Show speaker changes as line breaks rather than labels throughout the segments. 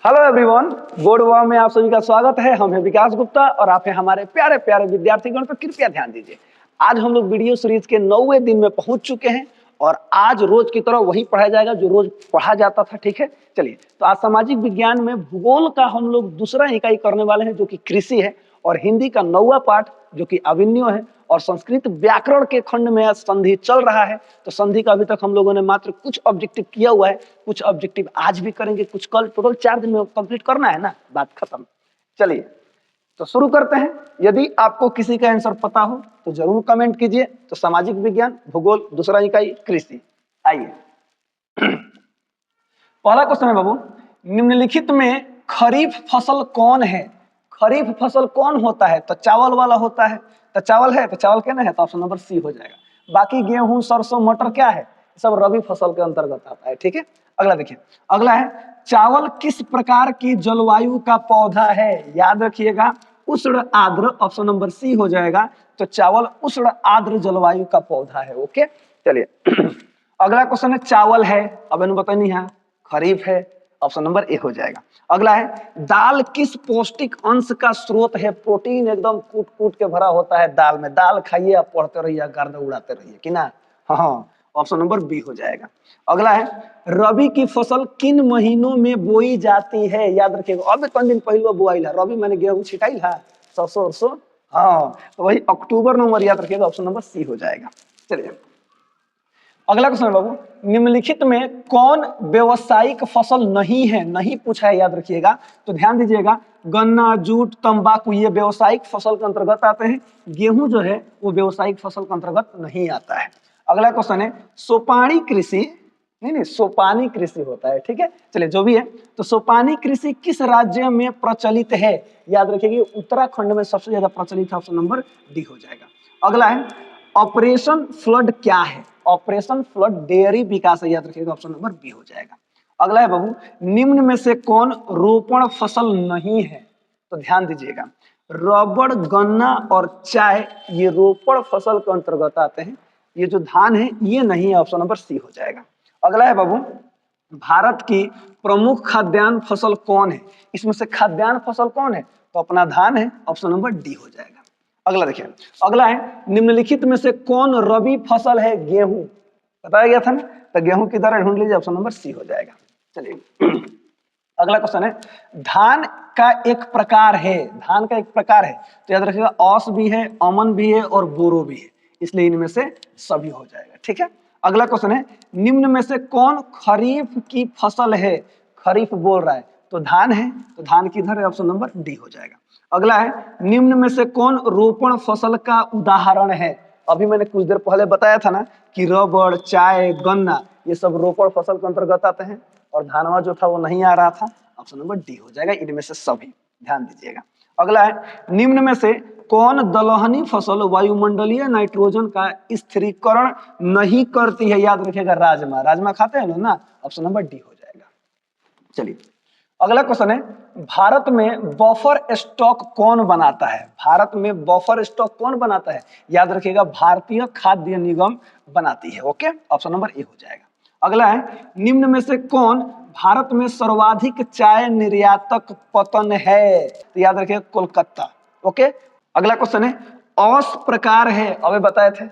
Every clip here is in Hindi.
हेलो एवरीवन, बोर्ड वन में आप सभी का स्वागत है। हम हैं विकास गुप्ता और आप हैं हमारे प्यारे प्यारे विद्यार्थीगण। तो कृपया ध्यान दीजिए, आज हम लोग वीडियो सीरीज के 9वें दिन में पहुंच चुके हैं और आज रोज की तरह वही पढ़ाया जाएगा जो रोज पढ़ा जाता था। ठीक है, चलिए। तो आज सामाजिक विज्ञान में भूगोल का हम लोग दूसरा इकाई करने वाले हैं जो कि कृषि है, और हिंदी का 9वां पाठ जो कि अभिन्यो है, और संस्कृत व्याकरण के खंड में आज संधि चल रहा है। तो संधि का अभी तक हम लोगों ने मात्र कुछ ऑब्जेक्टिव किया हुआ है, कुछ ऑब्जेक्टिव आज भी करेंगे, कुछ कल। टोटल 4 दिन में कंप्लीट करना है ना, बात खत्म। चलिए तो शुरू करते हैं। यदि आपको किसी का आंसर पता हो तो जरूर कमेंट कीजिए। तो सामाजिक विज्ञान भूगोल दूसरा इकाई कृषि, आइए। पहला क्वेश्चन है बाबू, निम्नलिखित में खरीफ फसल कौन है? खरीफ फसल कौन होता है? तो चावल वाला होता है। तो चावल है, तो चावल कहना है, तो ऑप्शन नंबर सी हो जाएगा। बाकी गेहूं, सरसों, मटर क्या है? सब रबी फसल के अंतर्गत आता है। ठीक है, अगला देखिए। अगला है, चावल किस प्रकार की जलवायु का पौधा है? याद रखिएगा, उष्ण आर्द्र, ऑप्शन नंबर सी हो जाएगा। तो चावल उष्ण आर्द्र जलवायु का पौधा है। ओके, चलिए। अगला क्वेश्चन है, चावल है, अब इन्हें पता नहीं है, खरीफ है, ऑप्शन नंबर ए हो जाएगा। अगला है, दाल किस पौष्टिक अंश का स्रोत है? प्रोटीन एकदम कूट कूट के भरा होता है दाल में। दाल खाइए, आप पढ़ते रहिए, गर्द उड़ाते रहिए कि ना। हाँ, ऑप्शन नंबर बी हो जाएगा। अगला है, रबी की फसल किन महीनों में बोई जाती है? याद रखिएगा, अब कौन दिन पहले बोआई ला रबी मैंने गेहूं छिटाई है, सरसों। हाँ, तो वही अक्टूबर नवंबर, याद रखिएगा, ऑप्शन नंबर सी हो जाएगा। चलिए अगला क्वेश्चन बाबू, निम्नलिखित में कौन व्यवसायिक फसल नहीं है? नहीं पूछा है, याद रखिएगा। तो ध्यान दीजिएगा, गन्ना, जूट, तंबाकू ये व्यवसायिक फसल के अंतर्गत आते हैं। गेहूं जो है वो व्यवसायिक फसल के अंतर्गत नहीं आता है। अगला क्वेश्चन है, सोपानी कृषि, नहीं सोपानी कृषि होता है। ठीक है, चलिए जो भी है। तो सोपानी कृषि किस राज्य में प्रचलित है? याद रखिएगा, उत्तराखंड में सबसे ज्यादा प्रचलित है, ऑप्शन नंबर डी हो जाएगा। अगला है, ऑपरेशन फ्लड क्या है? ऑपरेशन फ्लड डेयरी विकास है, याद रखिएगा, ऑप्शन नंबर बी हो जाएगा। अगला है बाबू, निम्न में से कौन रोपण फसल नहीं है? तो ध्यान दीजिएगा, रबड़, गन्ना और चाय ये रोपण फसल के अंतर्गत आते हैं। ये जो धान है ये नहीं है, ऑप्शन नंबर सी हो जाएगा। अगला है बाबू, भारत की प्रमुख खाद्यान्न फसल कौन है? इसमें से खाद्यान्न फसल कौन है? तो अपना धान है, ऑप्शन नंबर डी हो जाएगा। अगला देखिए, अगला है, निम्नलिखित में से कौन रबी फसल है? गेहूं, बताया गया था ना। तो गेहूं की तरह ढूंढ लीजिए, ऑप्शन नंबर सी हो जाएगा। चलिए अगला क्वेश्चन है, धान का एक प्रकार है, धान का एक प्रकार है, तो याद रखिएगा, औस भी है, अमन भी है और बोरो भी है, इसलिए इनमें से सभी हो जाएगा। ठीक है, अगला क्वेश्चन है, निम्न में से कौन खरीफ की फसल है? खरीफ बोल रहा है, तो धान है, तो धान किधर है? ऑप्शन नंबर डी हो जाएगा। अगला है, निम्न में से कौन रोपण फसल का उदाहरण है? अभी मैंने कुछ देर पहले बताया था ना कि रबड़, चाय, गन्ना ये सब रोपण फसल के अंतर्गत आते हैं, और धानवा जो था वो नहीं आ रहा था, ऑप्शन नंबर डी हो जाएगा, इनमें से सभी। ध्यान दीजिएगा। अगला है, निम्न में से कौन दलहनी फसल वायुमंडलीय नाइट्रोजन का स्थिरीकरण नहीं करती है? याद रखिएगा, राजमा। राजमा खाते हैं लोग ना, ऑप्शन नंबर डी हो जाएगा। चलिए अगला क्वेश्चन है, भारत में बफर स्टॉक कौन बनाता है? भारत में बफर स्टॉक कौन बनाता है? याद रखिएगा, भारतीय खाद्य निगम बनाती है। ओके, ऑप्शन नंबर ए हो जाएगा। अगला है, निम्न में से कौन भारत में सर्वाधिक चाय निर्यातक पतन है? तो याद रखिएगा, कोलकाता। ओके, अगला क्वेश्चन है, औस प्रकार है, अभी बताए थे,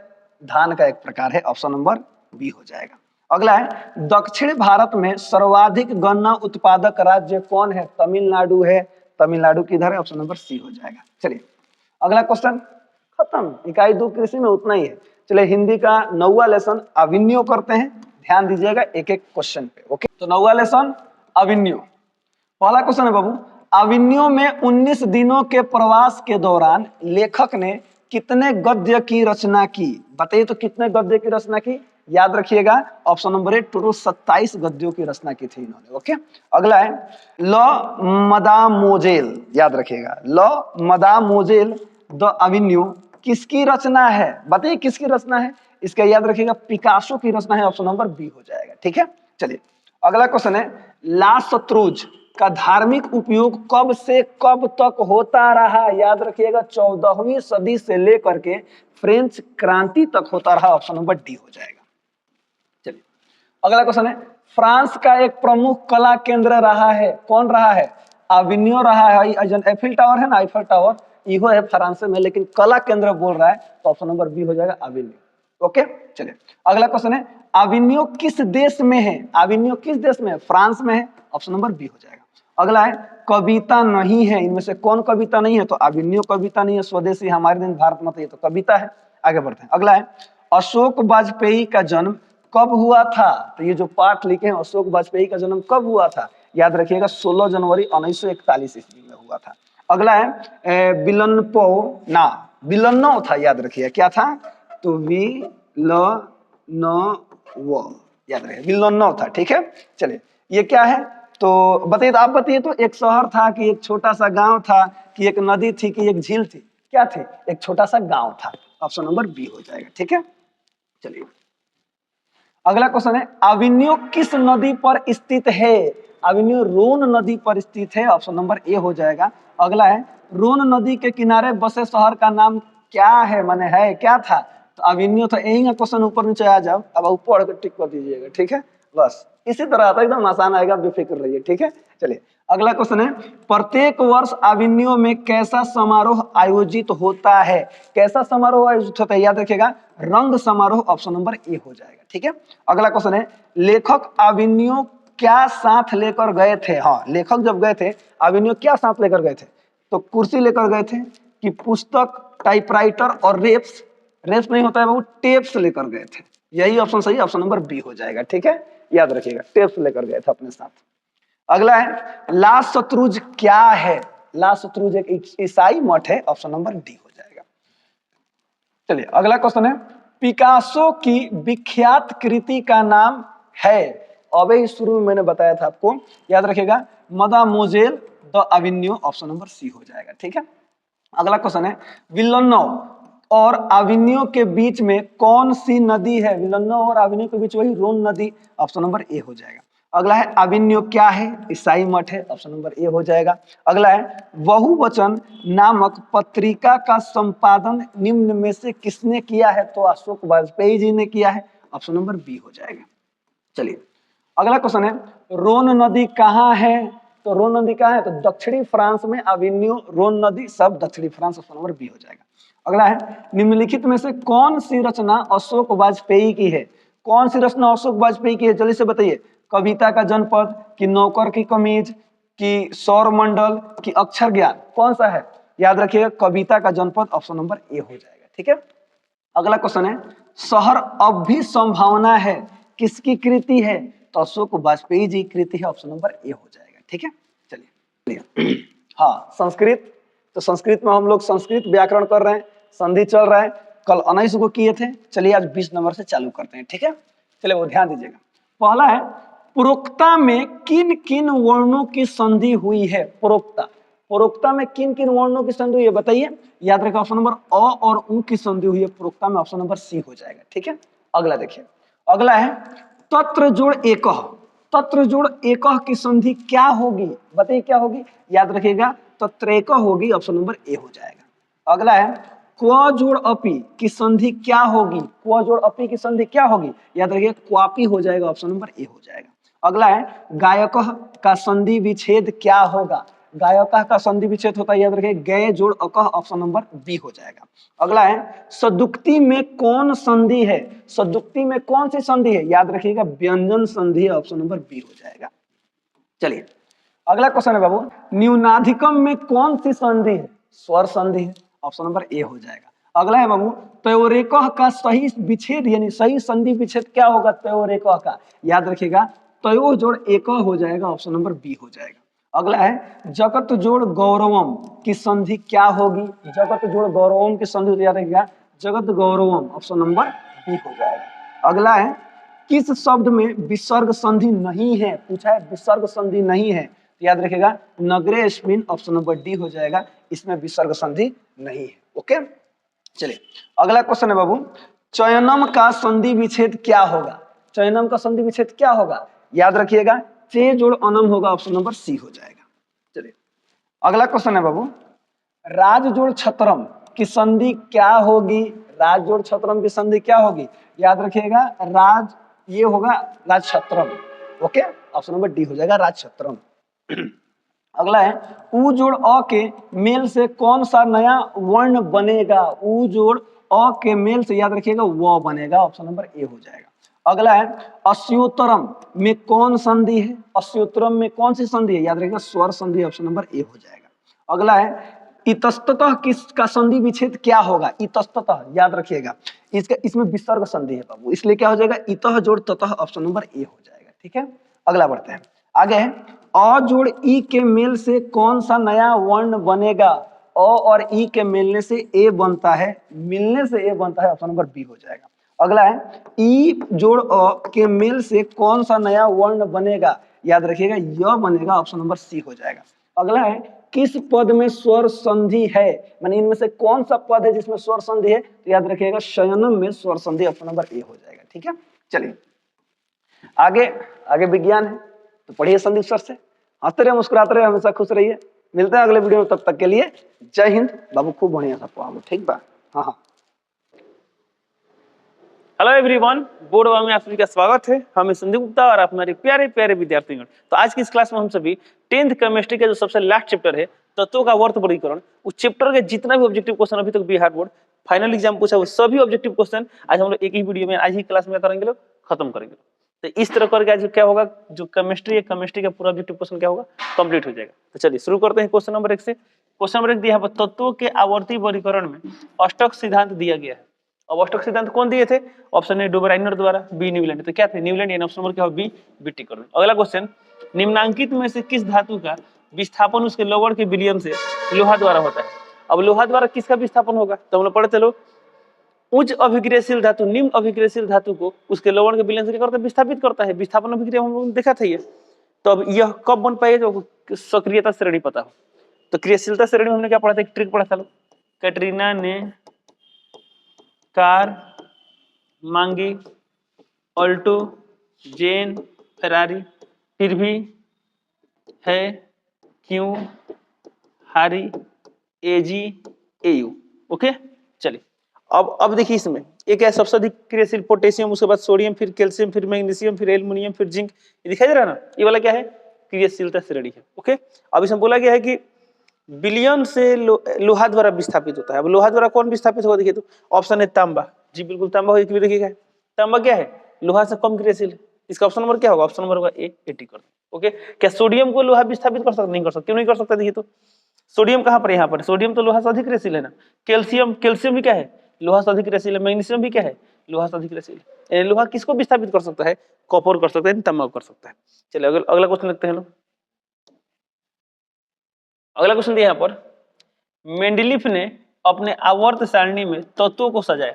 धान का एक प्रकार है, ऑप्शन नंबर बी हो जाएगा। अगला है, दक्षिण भारत में सर्वाधिक गन्ना उत्पादक राज्य कौन है? तमिलनाडु है, तमिलनाडु किधर है? ऑप्शन नंबर सी हो जाएगा। चलिए अगला क्वेश्चन, खत्म। इकाई 2 कृषि में उतना ही है। चलिए हिंदी का 9वां लेसन अभिन्यो करते हैं। ध्यान दीजिएगा एक एक क्वेश्चन पे। ओके, तो 9वां लेसन अभिन्यो। पहला क्वेश्चन है बाबू, अभिन्यो में 19 दिनों के प्रवास के दौरान लेखक ने कितने गद्य की रचना की? बताइए तो कितने गद्य की रचना की? याद रखिएगा, ऑप्शन नंबर ए, टोटल 27 गद्यों की रचना की थी इन्होंने। ओके, अगला है, ल मदामोजेल, याद रखिएगा, ल मदामोजेल द अभिन्यो किसकी रचना है? बताइए किसकी रचना है? इसका याद रखिएगा, पिकासो की रचना है, ऑप्शन नंबर बी हो जाएगा। ठीक है, चलिए अगला क्वेश्चन है, ला शत्रुज का धार्मिक उपयोग कब से कब तक होता रहा? याद रखिएगा, 14वीं सदी से लेकर के फ्रेंच क्रांति तक होता रहा, ऑप्शन नंबर डी हो जाएगा। चलिए अगला क्वेश्चन है, फ्रांस का एक प्रमुख कला केंद्र रहा है, कौन रहा है? अविन्यो रहा है। एफिल टावर है ना, आईफल टावर, इहो है फ्रांस में, लेकिन कला केंद्र बोल रहा है तो ऑप्शन नंबर बी हो जाएगा अविन्यो। ओके, चलिए अगला क्वेश्चन है, अविन्यो किस देश में है? अविन्यो किस देश में है? फ्रांस में है, ऑप्शन नंबर बी हो जाएगा। अगला है, कविता नहीं है, इनमें से कौन कविता नहीं है? तो अविन्यो कविता नहीं है, स्वदेशी हमारे दिन भारत माता, ये तो कविता है। आगे बढ़ते हैं, अगला है, अशोक वाजपेयी का जन्म कब हुआ था? तो ये जो पाठ लिखे हैं, अशोक वाजपेयी का जन्म कब हुआ था? याद रखिएगा 16 जनवरी 1941 ईस्वी में हुआ था। अगला है, विलन्नो था, याद रखिएगा क्या था? तो याद रखिए विलन्नो था, ठीक है। चलिए ये क्या है तो बताइए, तो आप बताइए तो, एक शहर था कि एक छोटा सा गांव था कि एक नदी थी कि एक झील थी? क्या थी? एक छोटा सा गांव था, ऑप्शन नंबर बी हो जाएगा, ठीक है। चलिए अगला क्वेश्चन है, अविन्यो किस नदी पर स्थित है? अविन्यो रोन नदी पर स्थित है, ऑप्शन नंबर ए हो जाएगा। अगला है, रोन नदी के किनारे बसे शहर का नाम क्या है? माने है क्या था? तो अविन्यो था, यही का क्वेश्चन ऊपर नीचे आ जाओ, अब ऊपर कर टिक कर दीजिएगा, ठीक है। बस इसी तरह आता है, एकदम आसान आएगा, बेफिक्र रहिए, ठीक है। चलिए अगला क्वेश्चन है, प्रत्येक वर्ष अविन्यो में कैसा समारोह आयोजित होता है? कैसा समारोह आयोजित होता है? याद रखिएगा रंग समारोह, ऑप्शन नंबर ए हो जाएगा, ठीक है। अगला क्वेश्चन है, लेखक अविन्यो क्या साथ लेकर गए थे? हाँ, लेखक जब गए थे अविन्यो क्या साथ लेकर गए थे? तो कुर्सी लेकर गए थे कि पुस्तक, टाइपराइटर और रेप्स? रेप्स नहीं होता है बाबू, टेप्स लेकर गए थे, यही ऑप्शन सही, ऑप्शन नंबर बी हो जाएगा, ठीक है। याद रखिएगा टेप्स लेकर गए थे अपने साथ। अगला है, ला शत्रुज क्या है? ला शत्रुज एक ईसाई मठ है, ऑप्शन नंबर डी हो जाएगा। चलिए अगला क्वेश्चन है, पिकासो की विख्यात कृति का नाम है? अबे शुरू में मैंने बताया था आपको, याद रखिएगा मदामोजेल the Avignon, option number C हो जाएगा, ठीक है। अगला क्वेश्चन है, विलन्नो और अविन्यो के बीच में कौन सी नदी है? विलन्नो और अविन्यो के बीच वही रोन नदी, ऑप्शन नंबर ए हो जाएगा। अगला है, अविन्यो क्या है? ईसाई मठ है, ऑप्शन नंबर ए हो जाएगा। अगला है, बहुवचन नामक पत्रिका का संपादन निम्न में से किसने किया है? तो अशोक वाजपेयी जी ने किया है, ऑप्शन नंबर बी हो जाएगा। चलिए अगला क्वेश्चन है, रोन नदी कहाँ है? तो रोन नदी कहाँ है? तो दक्षिणी फ्रांस में अविन्यो, रोन नदी सब दक्षिणी फ्रांस, ऑप्शन नंबर बी हो जाएगा। अगला है, निम्नलिखित में से कौन सी रचना अशोक वाजपेयी की है? कौन सी रचना अशोक वाजपेयी की है? जल्दी से बताइए, कविता का जनपद कि नौकर की कमीज कि सौर मंडल कि अक्षर ज्ञान, कौन सा है? याद रखिएगा कविता का जनपद, ऑप्शन नंबर ए हो जाएगा, ठीक है। अगला क्वेश्चन है, शहर अब भी संभावना है किसकी कृति है? तो अशोक वाजपेयी जी कृति है, ऑप्शन नंबर ए हो जाएगा, ठीक है। चलिए हाँ, संस्कृत, तो संस्कृत में हम लोग संस्कृत व्याकरण कर रहे हैं, संधि चल रहा है, कल 19 को किए थे, चलिए आज 20 नंबर से चालू करते हैं, ठीक है। चलिए वो ध्यान दीजिएगा। पहला है, प्रोक्ता में किन किन वर्णों की संधि हुई है? प्रोक्ता, प्रोक्ता में किन किन वर्णों की संधि हुई है बताइए। याद रखिए ऑप्शन नंबर अ और उ की संधि हुई है प्रोक्ता में, ऑप्शन नंबर सी हो जाएगा, ठीक है। अगला देखिए, अगला है, तत्र जोड़ एकह, तत्र जोड़ एकह की संधि क्या होगी? बताइए क्या होगी? याद रखिएगा तत्रेकह होगी, ऑप्शन नंबर ए हो जाएगा। अगला है, क्व जोड़ अपी की संधि क्या होगी? क्व जोड़ अपी की संधि क्या होगी? याद रखिए क्वापी हो जाएगा, ऑप्शन नंबर ए हो जाएगा। अगला है, गायकः का संधि विच्छेद क्या होगा? गायकः का संधि विच्छेद होता है, याद रखिए गय जोड़ अकह, ऑप्शन नंबर बी हो जाएगा। अगला है, सदुक्ति में कौन संधि है? सदुक्ति में कौन सी संधि है? याद रखिएगा व्यंजन संधि है, ऑप्शन नंबर बी हो जाएगा। चलिए अगला क्वेश्चन है बाबू, न्यूनाधिकम में कौन सी संधि है? स्वर संधि है, ऑप्शन नंबर ए हो जाएगा। अगला है बाबू, तयोरेकह का सही विच्छेद यानी सही संधि विच्छेद क्या होगा? तयोरेकह का, याद रखिएगा तयो जोड़ एकह हो जाएगा, ऑप्शन नंबर बी हो जाएगा। अगला है, जगत जोड़ गौरवम की संधि क्या होगी? जगत जोड़ गौरवम की संधि याद रखिएगा जगत गौरवम, ऑप्शन नंबर बी हो जाएगा। अगला है, किस शब्द में विसर्ग संधि नहीं है? पूछा है विसर्ग संधि नहीं है, तो याद रखिएगा नगरे स्पिन, ऑप्शन नंबर डी हो जाएगा, इसमें विसर्ग संधि नहीं है। ओके, चलिए अगला क्वेश्चन है बाबू, चयनम का संधि विच्छेद क्या होगा? चयनम का संधि विच्छेद क्या होगा? याद रखिएगा चे जोड़ अनम होगा, ऑप्शन नंबर सी हो जाएगा। चलिए अगला क्वेश्चन है बाबू, राज जोड़ छत्रम की संधि क्या होगी? राज जोड़ छत्रम की संधि क्या होगी? याद रखिएगा राज, ये होगा राज छत्रम, ओके, ऑप्शन नंबर डी हो जाएगा राजछत्रम। अगला है उ जोड़ अ के मेल से कौन सा नया वर्ण बनेगा? उ जोड़ अ के मेल से याद रखिएगा व बनेगा, ऑप्शन नंबर ए हो जाएगा। अगला है अस्योत्तरम में कौन संधि है? अस्योत्तरम में कौन सी संधि है? याद रखिएगा स्वर संधि, ऑप्शन नंबर ए हो जाएगा। अगला है इतस्ततः किसका संधि विच्छेद क्या होगा? इतस्ततः याद रखिएगा इसका, इसमें विसर्ग संधि है बाबू, इसलिए क्या हो जाएगा इतः जोड़ ततः, ऑप्शन नंबर ए हो जाएगा। ठीक है, अगला बढ़ते हैं आगे है अ जोड़ ई के मेल से कौन सा नया वर्ण बनेगा? अ और ई के मिलने से ए बनता है, मिलने से ए बनता है, ऑप्शन नंबर बी हो जाएगा। अगला है ई जोड़ अ के मेल से कौन सा नया वर्ण बनेगा? याद रखिएगा य बनेगा, ऑप्शन नंबर सी हो जाएगा। अगला है किस पद में स्वर संधि है? माने इनमें से कौन सा पद है जिसमें स्वर संधि है? तो याद रखिएगा शयनम में स्वर संधि, ऑप्शन नंबर ए हो जाएगा। ठीक है, चलिए आगे, आगे विज्ञान है तो पढ़िए संदीप सर से। हंसते रहे, मुस्कुराते रहे, हमेशा खुश रहिए। मिलते हैं अगले वीडियो में, तब तक के लिए जय हिंद बाबू, खूब बढ़िया सा पढ़ाओ, ठीक बा। हाँ हाँ,
हेलो एवरीवन, बोर्ड में आप सभी का स्वागत है। हम संदीप गुप्ता और आप हमारे प्यारे प्यारे विद्यार्थीगण। तो आज की इस क्लास में हम सभी 10th केमिस्ट्री का जो सबसे लास्ट चैप्टर है तत्वों का वर्त वर्गीकरण, उस चैप्टर के जितना भी ऑब्जेक्टिव क्वेश्चन अभी तक बिहार बोर्ड फाइनल एग्जाम पूछा वो सभी ऑब्जेक्टिव क्वेश्चन आज हम लोग एक ही वीडियो में आज ही क्लास में करेंगे, लोग खत्म करेंगे। तो इस तरह करके आज क्या होगा, जो केमिस्ट्री है केमिस्ट्री का पूरा ऑब्जेक्टिव क्वेश्चन क्या होगा, कंप्लीट हो जाएगा। तो चलिए शुरू करते हैं क्वेश्चन नंबर 1 से। क्वेश्चन नंबर 1 दिया है तत्वों के आवर्ती वर्गीकरण में अष्टक सिद्धांत दिया गया है। अब अष्टक सिद्धांत कौन दिए थे? ऑप्शन ए डुबराइनर द्वारा, बी न्यूलैंड। तो क्या थे? न्यूलैंड, यानी ऑप्शन नंबर क्या हो बी, बीटी कर दें। अगला क्वेश्चन, निम्नांकित में से किस धातु का विस्थापन उसके लवण के विलयन से लोहा द्वारा होता है? अब लोहा द्वारा किसका विस्थापन होगा? तो हम लोग पढ़े चलो, उच्च अभिक्रियाशील धातु निम्न अभिक्रियाशील धातु को उसके लवण के विलयन से क्या करता है? विस्थापित करता है। विस्थापन अभिक्रिया हम लोगों ने देखा था ये। तो अब यह कब बन पाएगा? जो सक्रियता श्रेणी पता हो। तो क्रियाशीलता श्रेणी में हमने क्या पढ़ा था? एक ट्रिक पढ़ा था लोग, कैटरीना ने कार मांगी, ऑल्टो, जेन, फेरारी, फिर भी है, क्यों हारी, एजी, एयू। ओके, चलिए अब देखिए इसमें एक है सबसे अधिक क्रियाशील पोटेशियम, उसके बाद सोडियम, फिर कैल्शियम, फिर मैग्नीशियम, फिर एल्युमिनियम, फिर जिंक। ये दिखाई दे रहा है ना, ये वाला क्या है? क्रियाशीलता श्रेणी है। ओके, अब इसमें बोला गया है कि विलयन से लोहा द्वारा विस्थापित होता है। अब लोहा द्वारा कौन विस्थापित होगा? देखिए तो ऑप्शन है तांबा। जी बिल्कुल, तांबा हो। देखिएगा तांबा क्या है? लोहा से कम क्रियाशील है। इसका ऑप्शन नंबर क्या होगा? ऑप्शन नंबर होगा ए, 80 कर दो। ओके, क्या सोडियम को लोहा विस्थापित कर सकता? नहीं कर सकता। क्यों नहीं कर सकता? देखिए तो सोडियम कहां पर? यहाँ पर। सोडियम तो लोहा से अधिक क्रियाशील है ना। कैल्शियम, कैल्शियम भी क्या है? लोहा से अधिक क्रियाशील है। मैग्नीशियम भी क्या है? लोहा से अधिक क्रियाशील है। लोहा किसको विस्थापित कर सकता है? कॉपर कर सकता है, तांबा कर सकता है। चलिए अगला क्वेश्चन लिखते हैं लोग। अगला क्वेश्चन दिया यहाँ पर, मेंडलीफ ने अपने आवर्त सारणी में तत्वों को सजाया।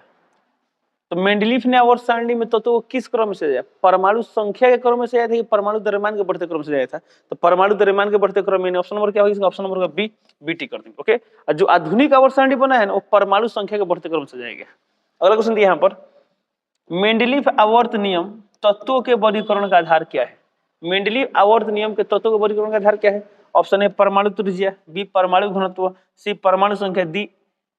तो मेंडलीफ ने आवर्त सारणी में तत्वों को किस क्रम में सजाया? परमाणु संख्या के क्रम में सजाया था, परमाणु द्रव्यमान के बढ़ते क्रम में सजाया था? तो परमाणु द्रव्यमान के बढ़ते क्रम में ऑप्शन नंबर क्या होगा? इसका ऑप्शन नंबर बी, बीटी कर देंगे। ओके, और जो आधुनिक आवर्त सारणी बना है ना, वो परमाणु संख्या के बढ़ते क्रम में सजाया गया। अगला क्वेश्चन दिया यहाँ पर, मेंडलीफ आवर्त नियम तत्वों के वर्गीकरण का आधार क्या है? मेंडलीफ आवर्त नियम के तत्वों के वर्गीकरण का आधार क्या है? ऑप्शन है परमाणु त्रिज्या, बी परमाणु घनत्व, सी परमाणु संख्या, डी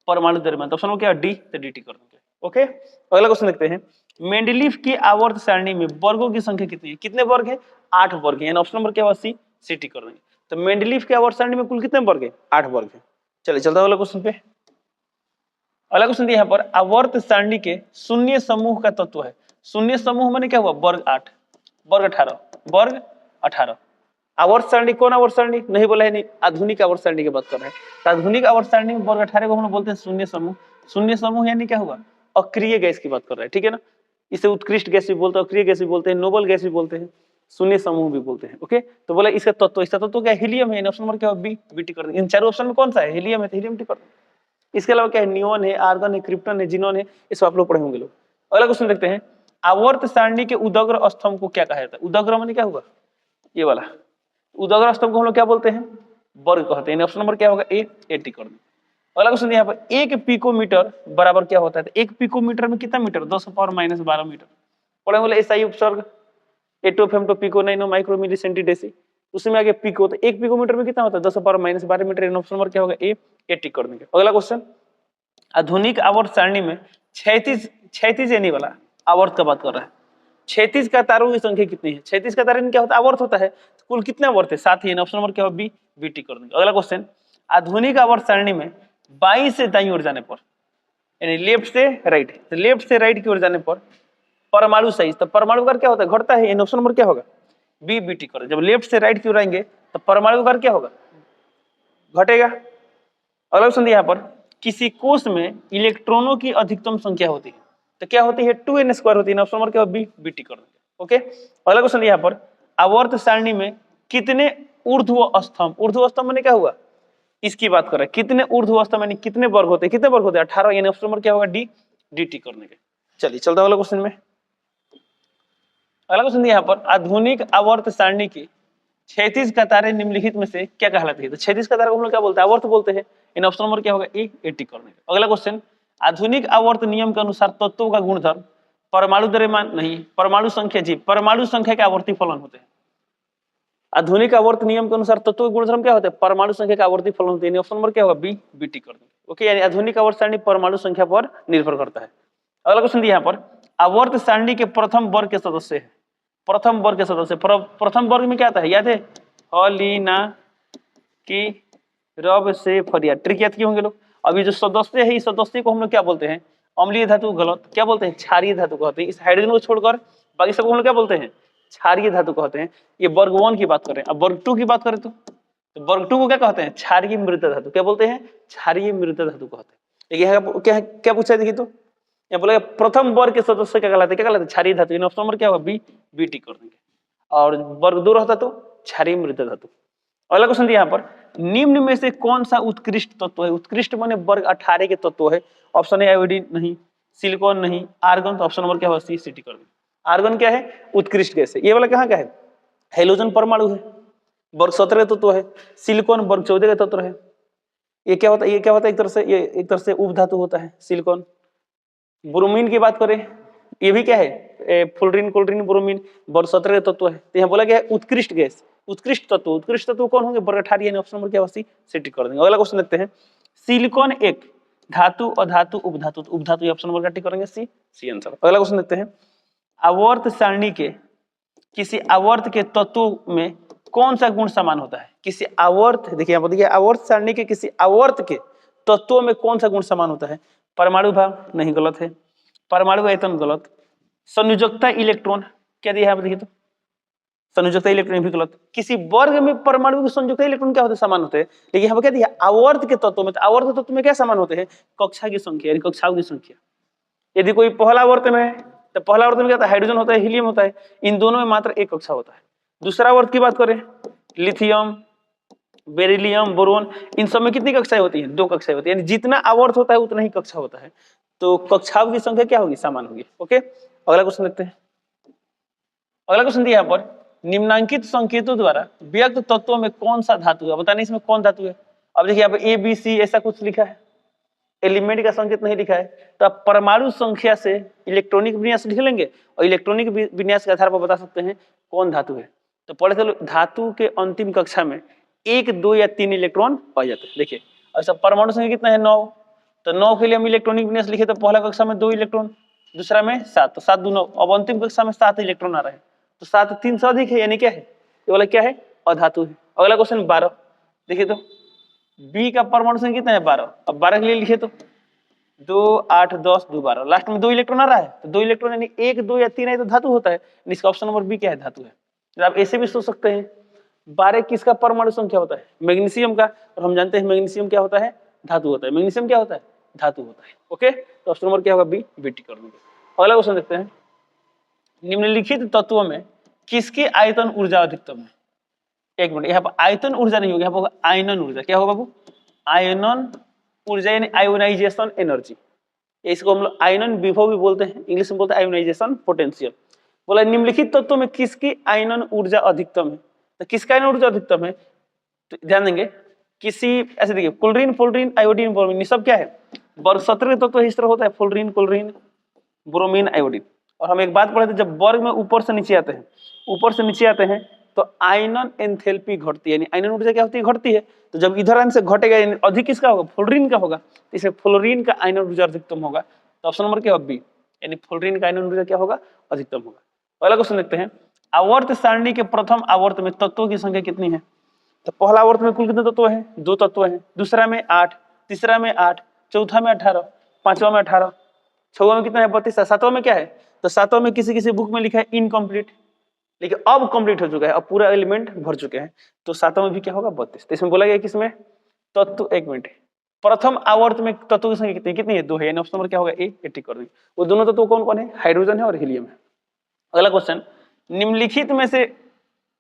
परमाणु द्रव्यमान। तो ऑप्शन क्या है? डी, तो डीटी कर देंगे। ओके, अगला क्वेश्चन देखते हैं, मेंडलीफ की आवर्त सारणी में वर्गों की संख्या कितनी है? कितने वर्ग है? 8 वर्ग है। ऑप्शन नंबर क्या होगा? सी, सीटी कर देंगे। तो मेंडलीफ की आवर्त सारणी में कुल कितने वर्ग है? 8 वर्ग है। चलिए चलता है अगला क्वेश्चन पे। अगला क्वेश्चन यहाँ पर, आवर्त सारणी के शून्य समूह का तत्व है। शून्य समूह माने क्या हुआ? वर्ग 8, वर्ग 18, वर्ग 18। आवर्त सारणी कौन आवर्त सारणी? नहीं बोला है, नहीं, आधुनिक आवर्त सारणी की बात कर रहे हैं। तो आधुनिक आवर्त सारणी में वर्ग 18 को हम बोलते हैं शून्य समूह। शून्य समूह यानी क्या हुआ? अक्रिय गैस की बात कर रहे हैं, ठीक है ना। इसे उत्कृष्ट गैस भी बोलते हैं, अक्रिय गैस भी बोलते हैं, नोबल गैस भी बोलते हैं, शून्य समूह भी बोलते हैं। ओके, तो बोला इसका तत्व क्या? हीलियम है। ऑप्शन नंबर क्या होगा? बी, बीटी कर देंगे। इन चारों ऑप्शन में कौन सा है? हीलियम है, तो हीलियम टी कर देंगे। इसके अलावा क्या है? नियोन है, आर्गन है, क्रिप्टन है, जिनोन है, इसको आप लोग पढ़े होंगे लोग। अगला क्वेश्चन देखते हैं, आवर्त सारणी के उदग्र स्तंभ को क्या कहा जाता है? उदग्र माने क्या होगा? ये वाला उदग्र स्तंभ को हम लोग क्या बोलते हैं? वर्ग कहते हैं। ऑप्शन नंबर क्या होगा? ए, 80 कर दें। अगला क्वेश्चन यहाँ पर, 1 पिकोमीटर बराबर क्या होता है? 1 पिकोमीटर में कितना मीटर? 10⁻⁻12 मीटर। पढ़े बोले एसआई उपसर्ग, एटो फेमटो पिको नैनो माइक्रो मिली सेंटीडेसी, उसमें आगे पिको, तो 1 पिकोमीटर में कितना होता है? 10⁻⁻12 मीटर। ऑप्शन नंबर क्या होगा? ए, 80 कर देंगे। अगला क्वेश्चन, आधुनिक आवर्त सारणी में क्षैतिज यानी वाला आवर्त का बात कर रहा है। क्षैतिज कतारों की संख्या कितनी है? क्षैतिज कतार क्या होता है? आवर्त होता है। तो कुल कितने आवर्त है? 7 ही। ऑप्शन नंबर क्या होगा? बी, बीटी कर देंगे। अगला क्वेश्चन, आधुनिक आवर्त सारणी में बाईं से दाईं ओर जाने पर, यानी लेफ्ट से राइट, तो लेफ्ट से राइट की ओर जाने पर परमाणु साइज, तो परमाणु का क्या होता है? घटता है। ऑप्शन नंबर क्या होगा? बी, बीटी कर। जब लेफ्ट से राइट की ओर आएंगे तो परमाणु का क्या होगा? घटेगा। अगला क्वेश्चन यहाँ पर, किसी कोष में इलेक्ट्रॉनों की अधिकतम संख्या होती है, तो क्या होती है? 2n² होती है। ऑप्शन नंबर क्या होगा? बी, बीटी कर देंगे। ओके। अगला क्वेश्चन यहाँ पर, आवर्त सारणी में कितने ऊर्ध्व स्तंभ, ऊर्ध्व स्तंभ मैंने क्या हुआ? इसकी बात कर रहे हैं। कितने ऊर्ध्व स्तंभ यानी कितने वर्ग होते हैं? कितने वर्ग होते हैं? 18। यानी ऑप्शन नंबर क्या होगा? डी, डी करने के। चलिए चलता है अगला क्वेश्चन में। अगला क्वेश्चन यहाँ पर, आधुनिक आवर्त सारणी की क्षैतिज कतारें निम्नलिखित में से क्या कहलाती है? तो क्षैतिज कतार को हम लोग क्या बोलते हैं? आवर्त बोलते हैं। इन ऑप्शन नंबर क्या होगा? ए, 80 करने के। अगला क्वेश्चन, आधुनिक आवर्त नियम के अनुसार तत्वों का गुणधर्म परमाणु द्रव्यमान नहीं, परमाणु संख्या, जी परमाणु संख्या के आवर्ती फलन होते हैं। आधुनिक आवर्त नियम के अनुसार तत्व के गुणधर्म क्या होते हैं? परमाणु संख्या का आवर्ती फलन होते हैं। ऑप्शन नंबर क्या होगा? बी, बीटी कर देंगे। ओके, यानी आधुनिक आवर्त सारणी परमाणु संख्या पर निर्भर करता है। अगला क्वेश्चन यहाँ पर, आवर्त सारणी के प्रथम वर्ग के सदस्य है। प्रथम वर्ग के सदस्य, प्रथम वर्ग में क्या आता है? याद है? हलीना की रब से फरिया। ट्रिक याद किए होंगे लोग। अभी जो सदस्य है, इस सदस्य को हम लोग क्या बोलते हैं? अम्लीय धातु। गलत, क्या बोलते हैं? क्षारीय धातु कहते हैं। इस हाइड्रोजन को छोड़कर बाकी सबको हम लोग क्या बोलते हैं? क्षारीय धातु कहते हैं। ये वर्ग 1 की बात करें। अब वर्ग 2 की बात करें तो वर्ग 2 को क्या कहते हैं? क्षारीय मृत धातु। क्या बोलते हैं? क्षारीय मृत धातु कहते हैं। ये क्या क्या पूछा? देखिए तो यहाँ बोला प्रथम वर्ग के सदस्य क्या कहलाते हैं? क्या कहलाते हैं? क्षारीय धातु। ऑप्शन नंबर क्या होगा? बी, बीटी कर देंगे। और वर्ग 2 रहता तो क्षारीय मृत धातु। अगला क्वेश्चन यहाँ पर, निम्न में से कौन सा उत्कृष्ट तत्व है? उत्कृष्ट माने वर्ग 18 के तत्व है। ऑप्शन ए आयोडीन नहीं, सिलिकॉन नहीं, आर्गन। तो ऑप्शन नंबर क्या होगा? सी, सिटी कर देंगे। आर्गन क्या है? उत्कृष्ट गैस है। ये वाला कहाँ का है? हेलोजन परमाणु है, वर्ग 17 तत्व है। सिलिकॉन वर्ग 14 का तत्व है। ये क्या होता है? ये क्या होता है? एक तरह से उपधातु होता है सिलिकॉन। ब्रोमीन की बात करें, ये भी क्या है? फ्लोरीन, क्लोरीन, ब्रोमीन वर्ग 17 का तत्व है। तो यहाँ बोला गया है उत्कृष्ट गैस, उत्कृष्ट तत्व। उत्कृष्ट तत्व कौन होंगे? वर्ग 18। यानी ऑप्शन नंबर क्या होगा? सी, सिटी कर देंगे। अगला क्वेश्चन देखते हैं, सिलिकॉन एक धातु, अधातु, उपधातु। उपधातु ऑप्शन नंबर क्या टिक करेंगे? सी, सी आंसर। अगला क्वेश्चन देखते हैं, आवर्त सारणी के किसी आवर्त के तत्वों में कौन सा गुण समान होता है? किसी आवर्त, देखिए यहाँ पर देखिए, आवर्त सारणी के किसी आवर्त के तत्वों में कौन सा गुण समान होता है? परमाणु भार नहीं, गलत है। परमाणु आयतन गलत। संयोजकता इलेक्ट्रॉन, क्या दिया है देखिए तो, संयोजकता इलेक्ट्रॉन भी गलत। किसी वर्ग में परमाणु की संयोजकता इलेक्ट्रॉन क्या होते हैं? समान होते हैं। लेकिन यहाँ पर क्या दिया? आवर्त के तत्व में। आवर्त के तत्व में क्या समान होते हैं? कक्षा की संख्या, यानी कक्षाओं की संख्या। यदि कोई पहला आवर्त में है तो पहला आवर्त में क्या होता है? हाइड्रोजन होता है, हीलियम होता है। इन दोनों में मात्र एक कक्षा होता है। दूसरा आवर्त की बात करें, लिथियम, बेरिलियम, बोरोन, इन सब में कितनी कक्षाएं होती हैं? 2 कक्षाएं होती है। यानी जितना आवर्त होता है उतना ही कक्षा होता है। तो कक्षाओं की संख्या क्या होगी? समान होगी। ओके, अगला क्वेश्चन देखते हैं। अगला क्वेश्चन दिया यहाँ पर, निम्नांकित संकेतों द्वारा व्यक्त तत्वों में कौन सा धातु है? बताने इसमें कौन धातु है। अब देखिए यहाँ पे ए, बी, सी ऐसा कुछ लिखा है, एलिमेंट का संकेत नहीं लिखा है। तो आप परमाणु संख्या से इलेक्ट्रॉनिक विन्यास लिख लेंगे और इलेक्ट्रॉनिक विन्यास के आधार पर बता सकते हैं कौन धातु है। तो पढ़े थे धातु के अंतिम कक्षा में 1, 2 या 3 इलेक्ट्रॉन पाए जाते हैं। देखिए अच्छा, परमाणु संख्या कितना है? 9। तो 9 के लिए हम इलेक्ट्रॉनिक विन्यास लिखे तो पहला कक्षा में 2 इलेक्ट्रॉन, दूसरा में 7, तो 7 2 9। अब अंतिम कक्षा में 7 इलेक्ट्रॉन आ रहे हैं, तो 7 3 से अधिक है, यानी क्या है? ये वाला क्या है? अधातु है। अगला क्वेश्चन 12, देखिए तो बी का परमाणु संख्या कितना है? 12। अब 12 के लिए लिखे तो 2 8 10 2 12, लास्ट में 2 इलेक्ट्रॉन आ रहा है। तो 2 इलेक्ट्रॉन यानी 1 2 या 3 है तो धातु होता है। इसका ऑप्शन नंबर बी क्या है? धातु है। तो आप ऐसे भी सोच सकते हैं 12 किसका परमाणु संख्या होता है? मैग्नीशियम का। और हम जानते हैं मैग्नीशियम क्या होता है? धातु होता है। मैग्नीशियम क्या होता है? धातु होता है। ओके, तो ऑप्शन नंबर क्या होगा? बी, बीटी कर देंगे। अगला क्वेश्चन देखते हैं, निम्नलिखित तत्वों में किसकी आयतन ऊर्जा अधिकतम है? एक मिनट, यहाँ पर आयतन ऊर्जा नहीं होगी, यहाँ पर होगा आयनन ऊर्जा। क्या होगा बाबू? आयनन ऊर्जा यानी आयोनाइजेशन एनर्जी। इसको हम लोग आयनन विभव भी बोलते हैं, इंग्लिश में बोलते हैं आयोनाइजेशन पोटेंशियल। बोला निम्नलिखित तत्वों में किसकी आयनन ऊर्जा अधिकतम है? तो किसका आयनन ऊर्जा अधिकतम है? तो ध्यान देंगे, किसी ऐसे देखिए, क्लोरीन, फ्लोरीन, आयोडीन, ब्रोमीन, ये सब क्या है? वर्ग 17 तत्व इस तरह होता है, फ्लोरीन, क्लोरीन, ब्रोमीन, आयोडीन। और हम एक बात पढ़े थे, जब वर्ग में ऊपर से नीचे आते हैं, ऊपर से नीचे आते हैं तो आयनन एंथैल्पी घटती है, यानी आयनन ऊर्जा क्या होती है? घटती है। तो जब इधर आने से घटेगा, यानी अधिक किसका होगा? फ्लोरीन का होगा। तो इसमें फ्लोरीन का आयनन ऊर्जा अधिकतम होगा। तो ऑप्शन नंबर क्या होगा? बी, यानी फ्लोरीन का आयनन ऊर्जा क्या होगा? अधिकतम होगा। अगला क्वेश्चन देखते हैं, आवर्त सारणी के प्रथम आवर्त में तत्वों की संख्या कितनी है? तो पहला आवर्त में कुल कितने तत्व है? 2 तत्व है। दूसरा में 8, तीसरा में 8, चौथा में 18, पांचवा में 18, छठवां में कितना है? 32। सातवां में क्या है? तो सातवां में किसी किसी बुक में लिखा है इनकम्प्लीट, लेकिन अब कंप्लीट हो चुका है, अब पूरा एलिमेंट भर चुके हैं। तो सातवां में भी क्या होगा? 32। तो इसमें बोला गया किसमें? तत्व, एक मिनट, प्रथम आवर्त में तत्वों की संख्या कितनी है? 2 है, यानी ऑप्शन नंबर क्या होगा? ए, 80 कर देंगे। वो दोनों तत्व कौन कौन है? हाइड्रोजन है और हीलियम है। अगला क्वेश्चन, निम्नलिखित में से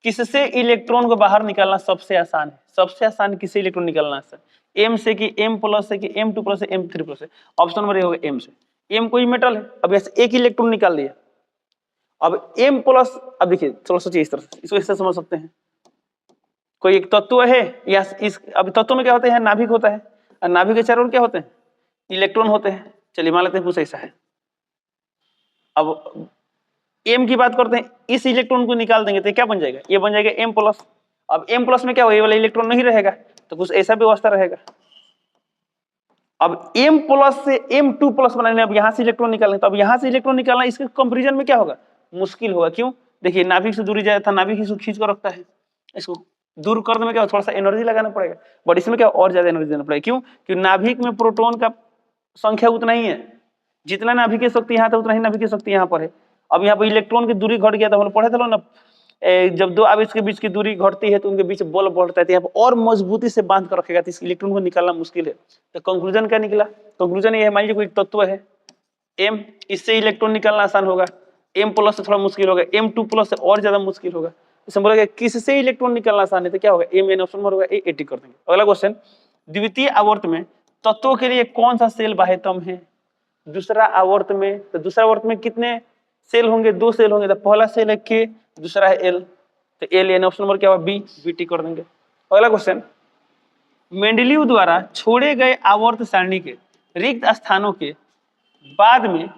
किससे इलेक्ट्रॉन को बाहर निकालना सबसे आसान है? सबसे आसान किससे इलेक्ट्रॉन निकालना है? एम से कि एम प्लस से कि M2+ से M3+ से? ऑप्शन नंबर ए होगा एम से। एम कोई मेटल है, अब ऐसे एक इलेक्ट्रॉन निकाल दिया, अब M+, अब देखिए थोड़ा सोचिए इस तरह से, इसको इससे समझ सकते हैं। कोई एक तत्व है या इस, अब तत्व में क्या होता है? नाभिक होता है, और नाभिक के चारों ओर क्या होते हैं? इलेक्ट्रॉन होते हैं। चलिए मान लेते हैं कुछ ऐसा है। अब एम की बात करते हैं, इस इलेक्ट्रॉन को निकाल देंगे तो क्या बन जाएगा? ये बन जाएगा M+। अब M+ में क्या होगा? ये वाला इलेक्ट्रॉन नहीं रहेगा, तो कुछ ऐसा व्यवस्था रहेगा। अब M+ से M2+ बनाने, अब यहां से इलेक्ट्रॉन निकालने, तो अब यहां से इलेक्ट्रॉन निकालना इसके कंपैरिजन में क्या होगा? मुश्किल होगा। क्यों? देखिए नाभिक से दूरी ज्यादा था, नाभिक इसको खींच कर रखता है, इसको दूर करने में क्या थोड़ा सा एनर्जी लगाना पड़ेगा, बट इसमें क्या और ज्यादा एनर्जी देना पड़ेगा। क्यों? क्योंकि नाभिक में प्रोटॉन का संख्या उतना ही है, जितना नाभिक की शक्ति यहाँ था उतना ही नाभिक की शक्ति यहाँ पर है। अब यहाँ पर इलेक्ट्रॉन की दूरी घट गया, तो हम लोग पढ़े थे ना, जब दो आवेश के बीच की दूरी घटती है तो उनके बीच बल बढ़ता है, तो यहाँ पर और मजबूती से बांध कर रखेगा, तो इस इलेक्ट्रॉन को निकालना मुश्किल है। तो कंक्लूजन क्या निकला? कंक्लूजन ये है, मान लीजिए कोई तत्व है M, इससे इलेक्ट्रॉन निकालना आसान होगा, M+ से थोड़ा मुश्किल होगा, M2+ से और ज्यादा मुश्किल होगा। इसमें बोला गया किससे इलेक्ट्रॉन निकालना आसान है, तो क्या होगा? एम, यानी ऑप्शन नंबर होगा ए, 80 कर देंगे। अगला क्वेश्चन, द्वितीय आवर्त में तत्वों के लिए कौन सा सेल बाह्यतम है? दूसरा आवर्त में, तो दूसरा आवर्त में कितने सेल होंगे? 2 सेल होंगे, तो पहला सेल है K, दूसरा है L, तो L यानी ऑप्शन नंबर क्या होगा? बी, BT कर देंगे। अगला क्वेश्चन, मेंडलीव द्वारा छोड़े गए आवर्त सारणी के रिक्त स्थानों के बाद में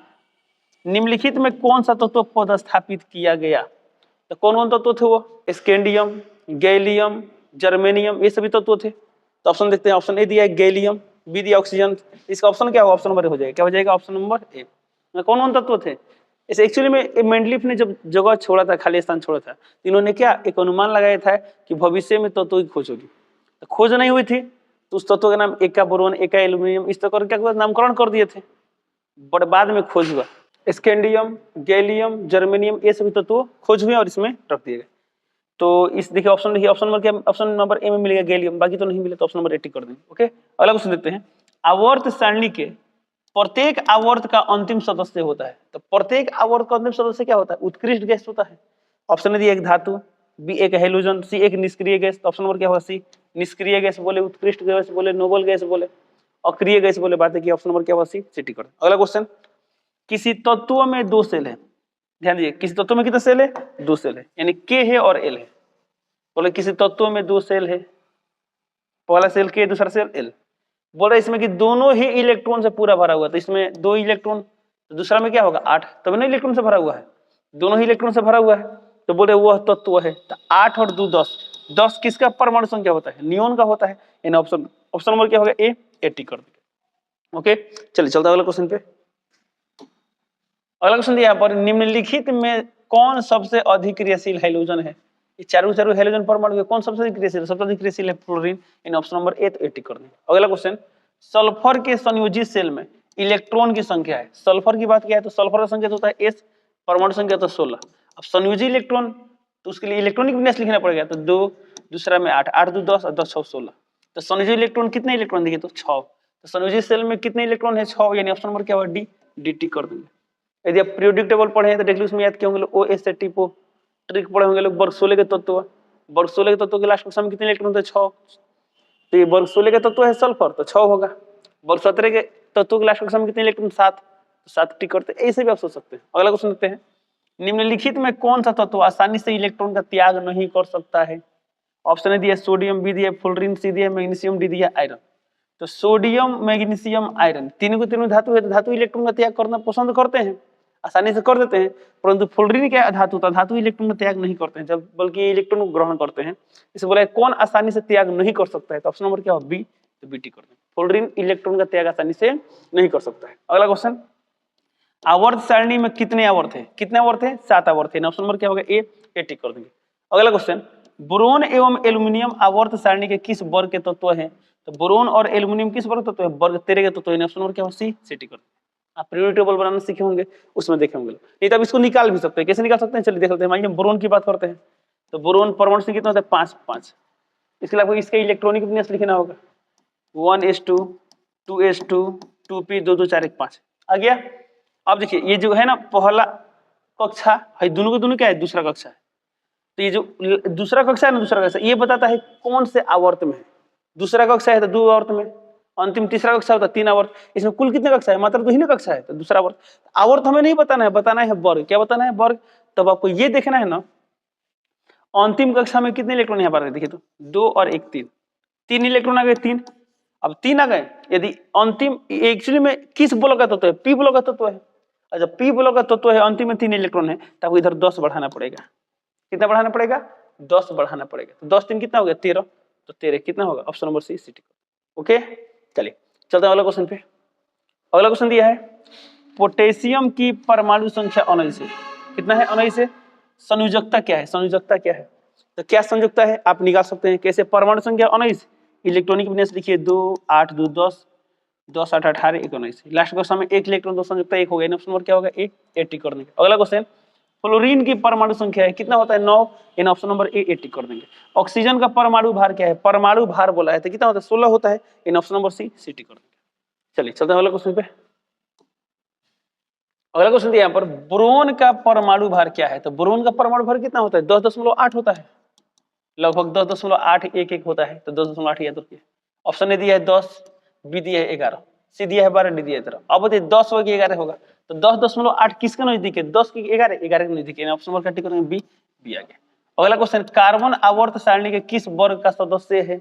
निम्नलिखित में कौन सा तत्व पदस्थापित किया गया? तो कौन कौन तत्व थे वो? स्कैंडियम, गैलियम, जर्मेनियम, ये सभी तत्व थे। तो ऑप्शन देखते हैं, ऑप्शन ए दिया है गैलियम, बी दिया ऑक्सीजन, इसका ऑप्शन क्या होगा? ऑप्शन नंबर हो जाएगा, क्या हो जाएगा? Option number A. कौन कौन तत्व थे? इसे एक्चुअली में मेंडलीफ ने जब जगह छोड़ा था, खाली स्थान छोड़ा था, तो इन्होंने क्या एक अनुमान लगाया था कि भविष्य में तत्वों की खोज होगी। तो खोज नहीं हुई थी, तो उस तत्व का नाम एका बोरोन, एका एल्यूमिनियम, इस तरह क्या नामकरण कर दिए थे, बट बाद में खोज हुआ। स्कैंडियम, गैलियम, जर्मेनियम, ये सभी तत्व खोज हुए और इसमें रख दिए गए। तो इस देखिए ऑप्शन, देखिए ऑप्शन नंबर क्या? ऑप्शन नंबर ए में मिलेगा गैलियम, बाकी तो नहीं मिले, तो ऑप्शन नंबर 80 कर देंगे। ओके, अगला क्वेश्चन देखते हैं, आवर्त सारणी के प्रत्येक आवर्त का अंतिम सदस्य होता है। तो प्रत्येक आवर्त का अंतिम सदस्य क्या होता है? उत्कृष्ट गैस होता है। ऑप्शन में दिया एक धातु, बी एक हैलोजन, सी एक निष्क्रिय गैस। तो ऑप्शन नंबर क्या होगा? सी, निष्क्रिय गैस बोले, उत्कृष्ट गैस बोले, नोबल गैस बोले, अक्रिय गैस बोले, बातें की। ऑप्शन नंबर क्या होगा? सी, सिटी कर। अगला क्वेश्चन, किसी तत्व में 2 सेल है, ध्यान दीजिए, किसी तत्व में कितने सेल है? 2 सेल है, यानी K है और L है। बोले किसी तत्व में 2 सेल है, पहला सेल K, दूसरा सेल L। बोला इसमें कि दोनों ही इलेक्ट्रॉन से पूरा भरा हुआ, तो इसमें 2 इलेक्ट्रॉन, तो दूसरा में क्या होगा? 8, तभी ना इलेक्ट्रॉन से भरा हुआ है, दोनों ही इलेक्ट्रॉन से भरा हुआ है, तो बोले वह तत्व है। तो 8 और 2 10, 10 किसका परमाणु संख्या होता है? नियोन का होता है, यानी ऑप्शन नंबर क्या होगा? ए, 80 कर देंगे। ओके, चलिए चलता है अगला क्वेश्चन पे। अगला क्वेश्चन दिया पर, निम्नलिखित में कौन सबसे अधिक क्रियाशील हाइड्रोजन है? ये चारों हाइड्रोजन परमाणु कौन सबसे अधिक क्रियाशील है? सबसे अधिक क्रियाशील है fluorine, in option number A, तो 80 कर देंगे। अगला क्वेश्चन, सल्फर के संयोजित सेल में इलेक्ट्रॉन की संख्या है। सल्फर की बात किया है तो सल्फर का संख्या होता है S, परमाणु संख्या होता है 16। अब संयोजी इलेक्ट्रॉन, तो उसके लिए इलेक्ट्रॉनिक विन्यास लिखना पड़ेगा, तो 2, दूसरा में 8, 8 2 10 और 10 6 16। तो संयोजी इलेक्ट्रॉन कितने इलेक्ट्रॉन देखिए? तो 6। तो संयोजी सेल में कितने इलेक्ट्रॉन है? 6, यानी ऑप्शन नंबर क्या होगा? डी, DT कर देंगे। यदि आप पीरियोडिक टेबल पढ़े हैं तो देख लो, उसमें याद किए होंगे OS से टिपो ट्रिक पढ़े होंगे लोग। वर्ग 16 के तत्व, वर्ग 16 के तत्व के लास्ट कक्षा में कितने इलेक्ट्रॉन होते हैं? 6। तो ये वर्ग 16 के तत्व है सल्फर, तो 6 होगा। वर्ग 17 के तत्व के लास्ट कक्षा में कितने इलेक्ट्रॉन? 7, तो 7 टिक करते, ऐसे भी आप सोच सकते हैं। अगला क्वेश्चन देखते हैं, निम्नलिखित में कौन सा तत्व आसानी से इलेक्ट्रॉन का त्याग नहीं कर सकता है? ऑप्शन ए दिया सोडियम, बी दिया फ्लोरीन, सी दिया मैग्नीशियम, डी दिया आयरन। तो सोडियम, मैग्नीशियम, आयरन, तीनों के तीनों धातु है, तो धातु इलेक्ट्रॉन का त्याग करना पसंद करते हैं, आसानी से कर देते हैं। परंतु फ्लोरीन क्या धातु था? धातु इलेक्ट्रॉन का त्याग नहीं करते हैं, जब बल्कि इलेक्ट्रॉन को ग्रहण करते हैं। इसे बोला है कौन आसानी से त्याग नहीं कर सकता है? तो ऑप्शन नंबर क्या हो? बी, तो BT कर दें। फ्लोरीन इलेक्ट्रॉन का त्याग आसानी से नहीं कर सकता है। अगला क्वेश्चन, आवर्त सारणी में कितने आवर्त है? कितने आवर्त है? 7 आवर्त है। ऑप्शन नंबर क्या होगा? ए टिक कर देंगे। अगला क्वेश्चन, बोरोन एवं एल्यूमिनियम आवर्त सारणी के किस वर्ग के तत्व हैं? तो बोरोन और एल्यूमिनियम किस वर्ग तत्व है? वर्ग 13 के तत्व है। ऑप्शन नंबर क्या होगा? सी टिक कर देंगे। आप पीरियोडिक टेबल बनाना सीखे होंगे, उसमें देखे होंगे। नहीं तो अब इसको निकाल भी सकते हैं। कैसे निकाल सकते हैं? चलिए देख लेते हैं। मान लीजिए बोरोन की बात करते हैं, तो बोरोन परमाणु संख्या कितना होता है? 5 इसके लिए आपको इसका इलेक्ट्रॉनिक विन्यास लिखना होगा 1s2 2s2 2p 2 2 4 1 5 आ गया। अब देखिए ये जो है ना पहला कक्षा है, दोनों के दोनों क्या है? दूसरा कक्षा है। तो ये जो दूसरा कक्षा है ना, दूसरा कक्षा ये बताता है कौन से आवर्त में है। दूसरा कक्षा है तो 2 आवर्त में, अंतिम तीसरा कक्षा होता है 3 आवर्त। इसमें कुल कितने कक्षा है? मात्र 2 ही ना कक्षा है, तो दूसरा आवर्त। आवर्त हमें नहीं बताना है, बताना है वर्ग। क्या बताना है? वर्ग। तब आपको ये देखना है ना अंतिम कक्षा में कितने इलेक्ट्रॉन यहाँ पर देखिए, तो 2 और 1 3 इलेक्ट्रॉन आ गए। 3 अब 3 आ गए। यदि अंतिम एक्चुअली में किस ब्लॉक का तत्व है? पी ब्लॉक का तत्व है। और जब पी ब्लॉक का तत्व है, अंतिम में 3 इलेक्ट्रॉन है, तब आपको इधर 10 बढ़ाना पड़ेगा। कितना बढ़ाना पड़ेगा? 10 बढ़ाना पड़ेगा। तो 10 3 कितना हो गया? 13। तो 13 कितना होगा? ऑप्शन नंबर सी टिक। ओके, चलिए चलते हैं अगला क्वेश्चन पे। अगला क्वेश्चन दिया है पोटेशियम की परमाणु संख्या 19 है। कितना है? 19 है। संयोजकता क्या है? संयोजकता क्या है? तो क्या संयोजकता है आप निकाल सकते हैं कैसे? परमाणु संख्या 19, इलेक्ट्रॉनिक विन्यास लिखिए 2 8 2 10 10 8 18 19। लास्ट क्वेश्चन में 1 इलेक्ट्रॉन 2 संयुक्ता 1 हो गया। ऑप्शन नंबर क्या होगा? ए टिक कर देंगे। अगला क्वेश्चन, फ्लोरीन की परमाणु संख्या है कितना होता है? 9। इन ऑप्शन नंबर ए टिक कर देंगे। ऑक्सीजन का परमाणु भार क्या है? परमाणु भार बोला है तो कितना होता है? 16 होता है। इन ऑप्शन नंबर सी टिक कर देंगे। चलिए चलते हैं अगला क्वेश्चन पे। अगला क्वेश्चन दिया यहाँ पर बोरोन का परमाणु भार क्या है? तो बोरोन का परमाणु भार कितना होता है? 10.8 होता है, लगभग 10.811 होता है। तो 10.8 याद रखिए। ऑप्शन ए दिया है 10, बी दिया है 11, सी दिया है 12, डी दिया है 13। अब बताइए 10 होगा कि 11 होगा? तो 10.8 किसके नजदीक है? 10 की 11, 11 के नजदीक है। ऑप्शन नंबर क्या बी बी आ गया। अगला क्वेश्चन, कार्बन आवर्त सारणी के किस वर्ग का सदस्य है?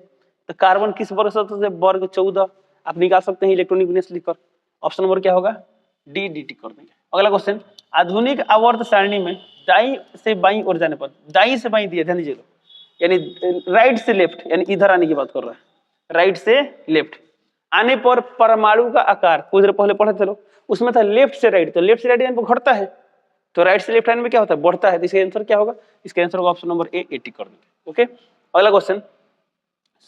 तो कार्बन किस वर्ग का सदस्य? वर्ग 14। आप निकाल सकते हैं इलेक्ट्रॉनिक विन्यास लिखकर। ऑप्शन नंबर क्या होगा? डी टिक कर देंगे। अगला क्वेश्चन, आधुनिक आवर्त सारणी में दाई से बाई ओर जाने पर, दाई से बाई दिया, ध्यान दीजिएगा, यानी राइट से लेफ्ट, यानी इधर आने की बात कर रहा है, राइट से लेफ्ट आने पर परमाणु का आकार कुछ देर पहले पढ़े चलो, उसमें था लेफ्ट से राइट, तो लेफ्ट से राइट यानी घटता है, तो राइट से लेफ्ट आने में क्या होता है? बढ़ता है। तो इसका आंसर क्या होगा? इसका आंसर होगा ऑप्शन नंबर ए टिक कर देंगे। ओके, अगला क्वेश्चन,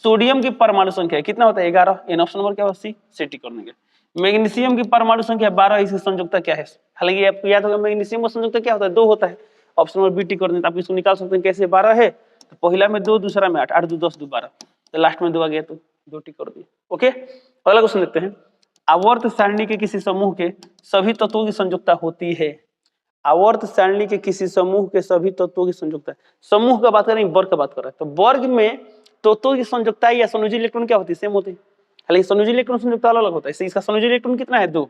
सोडियम की परमाणु संख्या कितना होता है? 11। इन ऑप्शन नंबर क्या होगा? सी टिक कर देंगे। मैग्नीशियम की परमाणु संख्या 12, इसकी संयोजकता क्या है? हालांकि आपको याद होगा मैग्नीशियम का संयोजकता क्या होता है? 2 होता है। ऑप्शन नंबर बी टिक कर देंगे। आप इसको निकाल सकते हैं कैसे? 12 है तो पहला में 2, दूसरा में 8, 8 2 10 2 12, तो लास्ट में 2 आ गया तो 2 टिक कर दिए। ओके, अगला क्वेश्चन देखते हैं, आवर्त सारणी के किसी समूह के सभी तत्वों की संयोजकता होती है? आवर्त सारणी के किसी समूह के सभी तत्वों की संयोजकता, समूह का बात कर रहे हैं, वर्ग का बात कर रहे हैं, तो वर्ग में तत्वों की संयोजकता या संयोजी इलेक्ट्रॉन क्या होती है? सेम होती है। हालांकि संयोजी इलेक्ट्रॉन संयोजकता अलग होता है। इसका संयोजी इलेक्ट्रॉन कितना है? 2,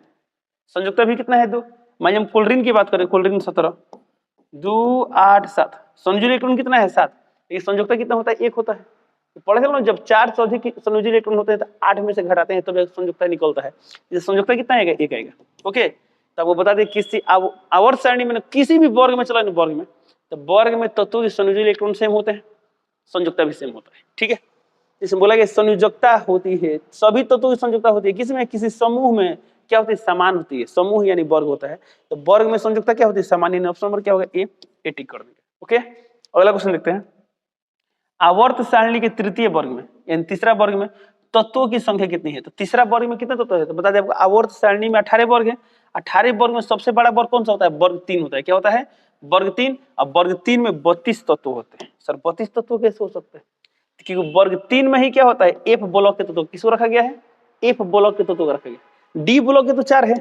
संयोजकता भी कितना है? 2। मान लीजिए हम क्लोरीन की बात करें, क्लोरीन 17 2 8 7, संयोजी इलेक्ट्रॉन कितना है? 7। ये संयोजकता कितना होता है? 1 होता है। तो पढ़े थे ना, जब 4 से अधिक संयोजी इलेक्ट्रॉन होते हैं तो 8 में से घटाते हैं तो संयोजकता निकलता है। ये संयोजकता कितना आएगा? 1 आएगा। ओके, तो आपको बता दें किसी आवर्त सारणी में किसी भी वर्ग में चला, वर्ग में, तो वर्ग में तत्वों के संयोजी इलेक्ट्रॉन सेम होते हैं, संयोजकता भी सेम होता है। ठीक है, इसमें बोला कि संयोजकता होती है, सभी तत्वों की संयोजकता होती है किसमें? किसी समूह में क्या होती है? समान होती है। समूह यानी वर्ग होता है, तो वर्ग में संयोजकता क्या होती है? समान। ऑप्शन नंबर क्या होगा? ए टिक कर देंगे। ओके, अगला क्वेश्चन देखते हैं, आवर्त सारणी के तृतीय वर्ग में यानी तीसरा वर्ग में तत्वों की संख्या कितनी है? तो तीसरा वर्ग में कितने तत्व है? तो बता दें आपको, आवर्त सारणी में 18 वर्ग है। 18 वर्ग में सबसे बड़ा वर्ग कौन सा होता है? वर्ग 3 होता है। क्या होता है? वर्ग 3। अब वर्ग 3 में 32 तत्व होते हैं। सर 32 तत्व कैसे हो सकते हैं? क्योंकि वर्ग 3 में ही क्या होता है? एफ ब्लॉक के तत्व किसको रखा गया है? एफ ब्लॉक के तत्व को रखा गया। डी ब्लॉक के तो 4 है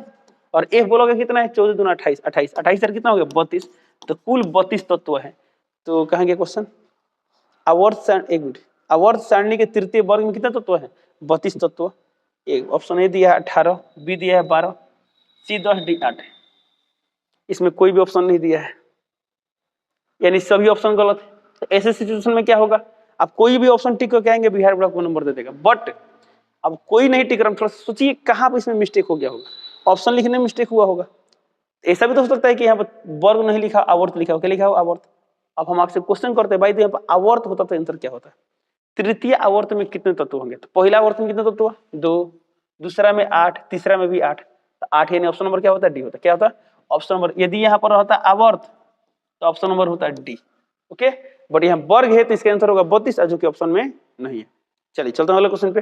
और एफ ब्लॉक के कितना है? 14 दूना 28, 28 28 सर कितना हो गया? 32। तो कुल 32 तत्व है। तो कहाँ गया क्वेश्चन? आवर्त सारणी के तृतीय वर्ग में कितने तत्व है? 32 तत्व। एक ऑप्शन ए दिया है 18, बी दिया है 12, सी 10, डी 8। इसमें कोई भी ऑप्शन नहीं दिया है, यानी सभी ऑप्शन गलत है। तो ऐसे सिचुएशन में क्या होगा? आप कोई भी ऑप्शन टिक करके आएंगे, बिहार ब्लॉक को नंबर दे देगा। बट अब कोई नहीं टिक रहा, थोड़ा सोचिए कहाँ पर इसमें मिस्टेक हो गया होगा। ऑप्शन लिखने में मिस्टेक हुआ होगा। ऐसा भी तो हो सकता है कि यहाँ पर वर्ग नहीं लिखा, आवर्त लिखा हो। क्या लिखा हो? आवर्त। अब हम आपसे क्वेश्चन करते हैं भाई, तो यहाँ पर आवर्त होता तो आंसर क्या होता है? तृतीय आवर्त में कितने तत्व होंगे? तो पहला आवर्त में कितने तत्व? 2, दूसरा में 8, तीसरा में भी 8, तो 8 यानी ऑप्शन नंबर क्या होता है? डी होता है। क्या होता है? Option number. यदि यहाँ पर रहता आवर्त तो ऑप्शन नंबर होता है डी। ओके, बट यहाँ वर्ग है तो इसका आंसर होगा 32, जो कि ऑप्शन में नहीं है। चलिए चलते हैं अगले क्वेश्चन पे।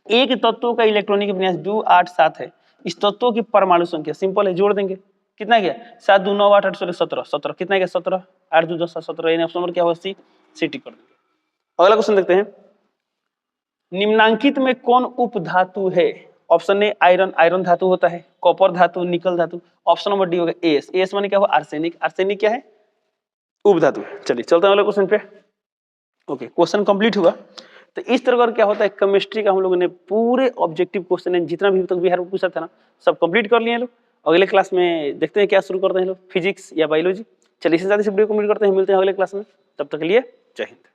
एक तत्व का इलेक्ट्रॉनिक विन्यास 2 8 7 है। इस तत्व की परमाणु संख्या सिंपल है, जोड़ देंगे। कितना गया? 7 2 9 8 8 16 17 17 कितना गया? 17 8 2 10 17 यानी ऑप्शन नंबर क्या होगा? सी। सी टिक कर देंगे। अगला क्वेश्चन देखते हैं। निम्नांकित में कौन उप धातु है? ऑप्शन ए आयरन, आयरन धातु होता है। कॉपर धातु, निकल धातु। ऑप्शन नंबर डी होगा एस। एस माने क्या हुआ? आर्सेनिक। आर्सेनिक क्या है? उप धातु है। चलिए चलते हैं अगले क्वेश्चन पे। ओके, क्वेश्चन कंप्लीट हुआ। तो इस तरह का क्या होता है, केमिस्ट्री का हम लोगों ने पूरे ऑब्जेक्टिव क्वेश्चन जितना भी तक बिहार में पूछा था ना, सब कंप्लीट कर लिए लोग। अगले क्लास में देखते हैं क्या शुरू करते हैं लोग, फिजिक्स या बायोलॉजी। चलिए इसी साथ इस वीडियो को कंप्लीट करते हैं, मिलते हैं अगले क्लास में। तब तक के लिए जय हिंद।